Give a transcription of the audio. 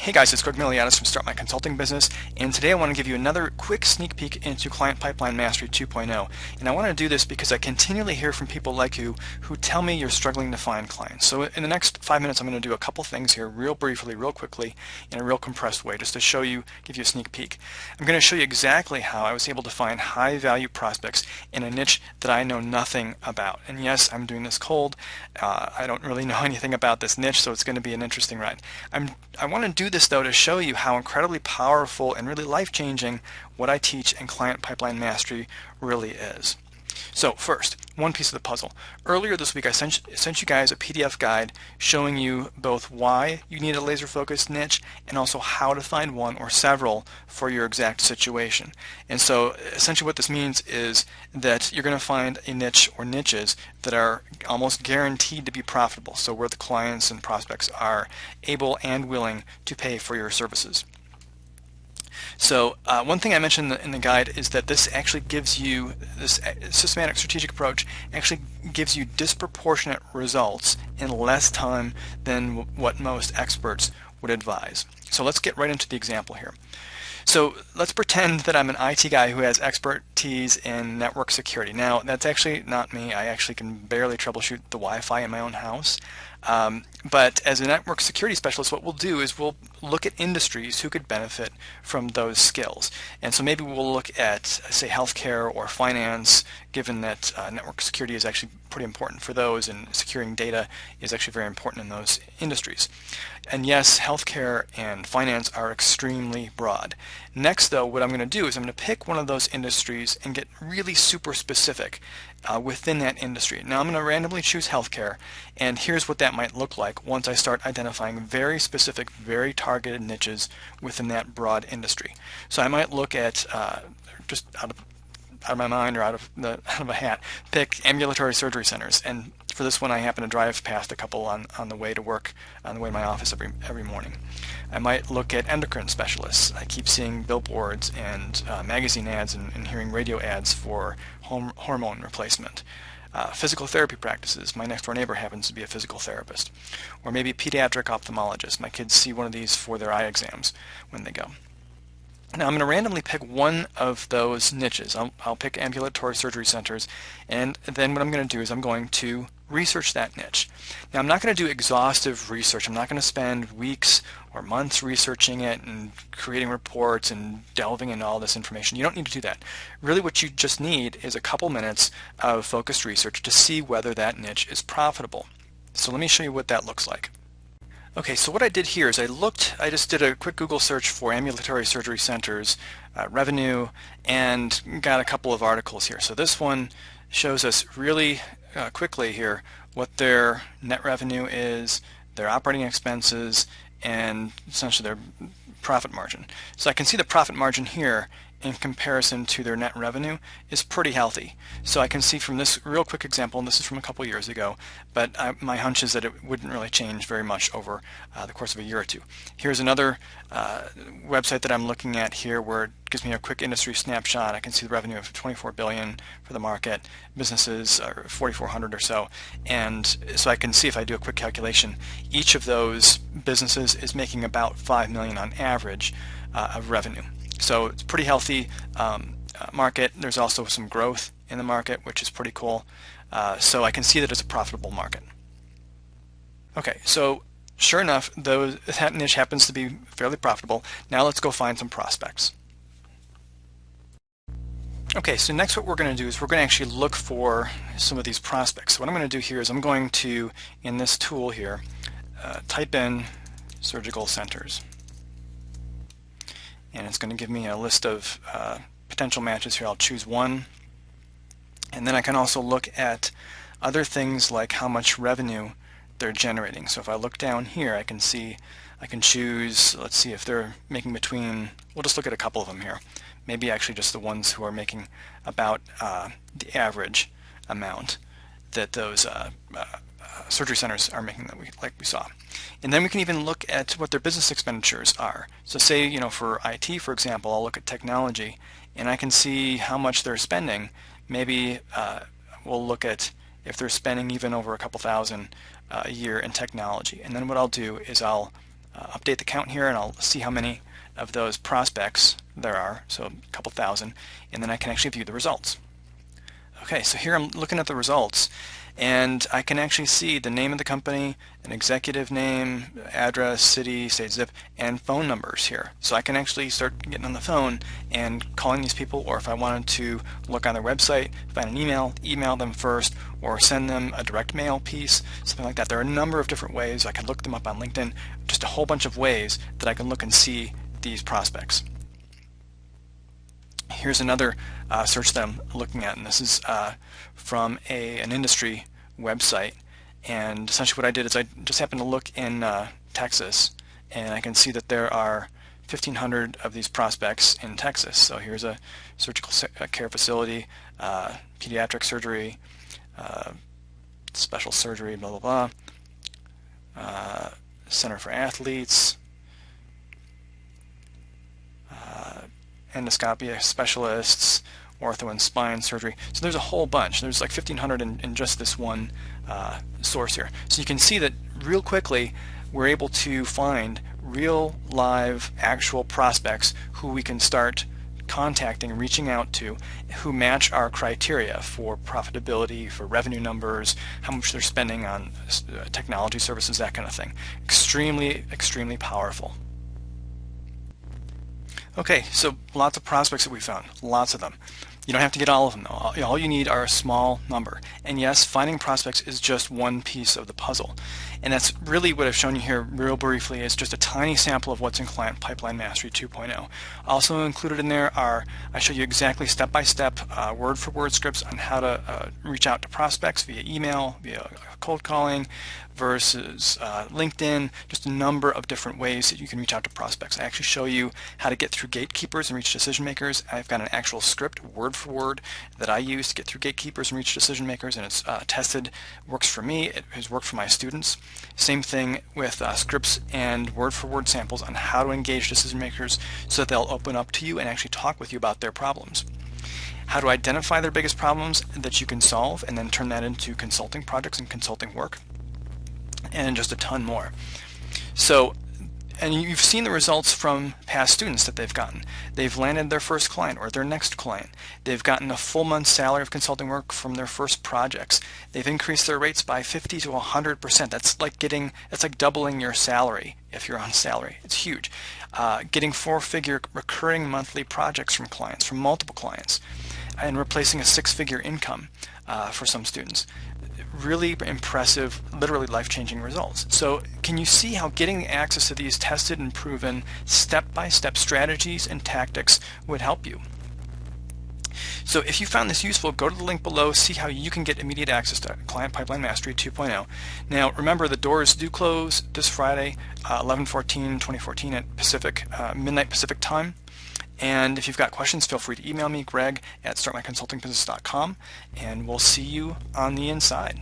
Hey guys, it's Greg Miliadis from Start My Consulting Business, and today I want to give you another quick sneak peek into Client Pipeline Mastery 2.0. And I want to do this because I continually hear from people like you who tell me you're struggling to find clients. So in the next 5 minutes, I'm going to do a couple things here real briefly, real quickly, in a real compressed way, just to show you, give you a sneak peek. I'm going to show you exactly how I was able to find high value prospects in a niche that I know nothing about. And yes, I'm doing this cold. I don't really know anything about this niche, so it's going to be an interesting ride. I want to do this though to show you how incredibly powerful and really life-changing what I teach in Client Pipeline Mastery really is. So first, one piece of the puzzle. Earlier this week I sent you guys a PDF guide showing you both why you need a laser-focused niche and also how to find one or several for your exact situation. And so essentially what this means is that you're going to find a niche or niches that are almost guaranteed to be profitable, so where the clients and prospects are able and willing to pay for your services. So one thing I mentioned in the guide is that this actually gives you, this systematic strategic approach actually gives you disproportionate results in less time than what most experts would advise. So let's get right into the example here. So let's pretend that I'm an IT guy who has expertise in network security. Now, that's actually not me. I actually can barely troubleshoot the Wi-Fi in my own house. But as a network security specialist, what we'll do is we'll look at industries who could benefit from those skills. And so maybe we'll look at, say, healthcare or finance, given that network security is actually pretty important for those, and securing data is actually very important in those industries. And yes, healthcare and finance are extremely broad. Next, though, what I'm going to do is I'm going to pick one of those industries and get really super specific within that industry. Now I'm going to randomly choose healthcare, and here's what that might look like once I start identifying very specific, very targeted niches within that broad industry. So I might look at, just out of my mind or out of a hat, pick ambulatory surgery centers. And for this one, I happen to drive past a couple on the way to work, on the way to my office every morning. I might look at endocrine specialists. I keep seeing billboards and magazine ads and hearing radio ads for hormone replacement. Physical therapy practices. My next door neighbor happens to be a physical therapist. Or maybe pediatric ophthalmologist. My kids see one of these for their eye exams when they go. Now I'm going to randomly pick one of those niches. I'll pick ambulatory surgery centers, and then what I'm going to do is I'm going to research that niche. Now I'm not going to do exhaustive research. I'm not going to spend weeks or months researching it and creating reports and delving into all this information. You don't need to do that. Really what you just need is a couple minutes of focused research to see whether that niche is profitable. So let me show you what that looks like. Okay, so what I did here is I just did a quick Google search for ambulatory surgery centers, revenue, and got a couple of articles here. So this one shows us really quickly here what their net revenue is, their operating expenses, and essentially their profit margin. So I can see the profit margin here in comparison to their net revenue is pretty healthy. So I can see from this real quick example, and this is from a couple years ago, but my hunch is that it wouldn't really change very much over the course of a year or two. Here's another website that I'm looking at here where it gives me a quick industry snapshot. I can see the revenue of 24 billion for the market, businesses are 4,400 or so, and so I can see if I do a quick calculation, each of those businesses is making about 5 million on average of revenue. So it's a pretty healthy market. There's also some growth in the market, which is pretty cool. So I can see that it's a profitable market. Okay, so sure enough, that niche happens to be fairly profitable. Now let's go find some prospects. Okay, so next what we're going to do is we're going to actually look for some of these prospects. So what I'm going to do here is I'm going to, in this tool here, type in surgical centers. And it's going to give me a list of potential matches here. I'll choose one. And then I can also look at other things like how much revenue they're generating. So if I look down here, I can choose, let's see if they're making between, we'll just look at a couple of them here. Maybe actually just the ones who are making about the average amount that those surgery centers are making, like we saw. And then we can even look at what their business expenditures are. So say, for IT, for example, I'll look at technology and I can see how much they're spending. Maybe we'll look at if they're spending even over a couple thousand a year in technology. And then what I'll do is I'll update the count here, and I'll see how many of those prospects there are, so a couple thousand, and then I can actually view the results. Okay, so here I'm looking at the results, and I can actually see the name of the company, an executive name, address, city, state, zip, and phone numbers here. So I can actually start getting on the phone and calling these people, or if I wanted to look on their website, find an email them first, or send them a direct mail piece, something like that. There are a number of different ways. I can look them up on LinkedIn, just a whole bunch of ways that I can look and see these prospects. Here's another search that I'm looking at, and this is from an industry website. And essentially what I did is I just happened to look in Texas, and I can see that there are 1,500 of these prospects in Texas. So here's a surgical care facility, pediatric surgery, special surgery, blah, blah, blah, Center for Athletes, endoscopy specialists, ortho and spine surgery. So there's a whole bunch. There's like 1,500 in just this one source here. So you can see that real quickly we're able to find real, live, actual prospects who we can start contacting, reaching out to, who match our criteria for profitability, for revenue numbers, how much they're spending on technology services, that kind of thing. Extremely, extremely powerful. Okay, so lots of prospects that we found, lots of them. You don't have to get all of them though. All you need are a small number. And yes, finding prospects is just one piece of the puzzle. And that's really what I've shown you here real briefly is just a tiny sample of what's in Client Pipeline Mastery 2.0. Also included in there are, I show you exactly step-by-step, word-for-word scripts on how to reach out to prospects via email, via cold calling, versus LinkedIn, just a number of different ways that you can reach out to prospects. I actually show you how to get through gatekeepers and reach decision makers. I've got an actual script, word for word, that I use to get through gatekeepers and reach decision makers, and it's tested, works for me, it has worked for my students. Same thing with scripts and word for word samples on how to engage decision makers so that they'll open up to you and actually talk with you about their problems. How to identify their biggest problems that you can solve and then turn that into consulting projects and consulting work, and just a ton more. So, and you've seen the results from past students that they've gotten. They've landed their first client or their next client. They've gotten a full month's salary of consulting work from their first projects. They've increased their rates by 50 to 100%. That's like doubling your salary if you're on salary. It's huge. Getting 4-figure recurring monthly projects from clients, from multiple clients, and replacing a 6-figure income for some students. Really impressive, literally life-changing results. So can you see how getting access to these tested and proven step-by-step strategies and tactics would help you? So if you found this useful, go to the link below, see how you can get immediate access to Client Pipeline Mastery 2.0. Now remember, the doors do close this Friday, 11/14/2014 at midnight Pacific time. And if you've got questions, feel free to email me, Greg at startmyconsultingbusiness.com, and we'll see you on the inside.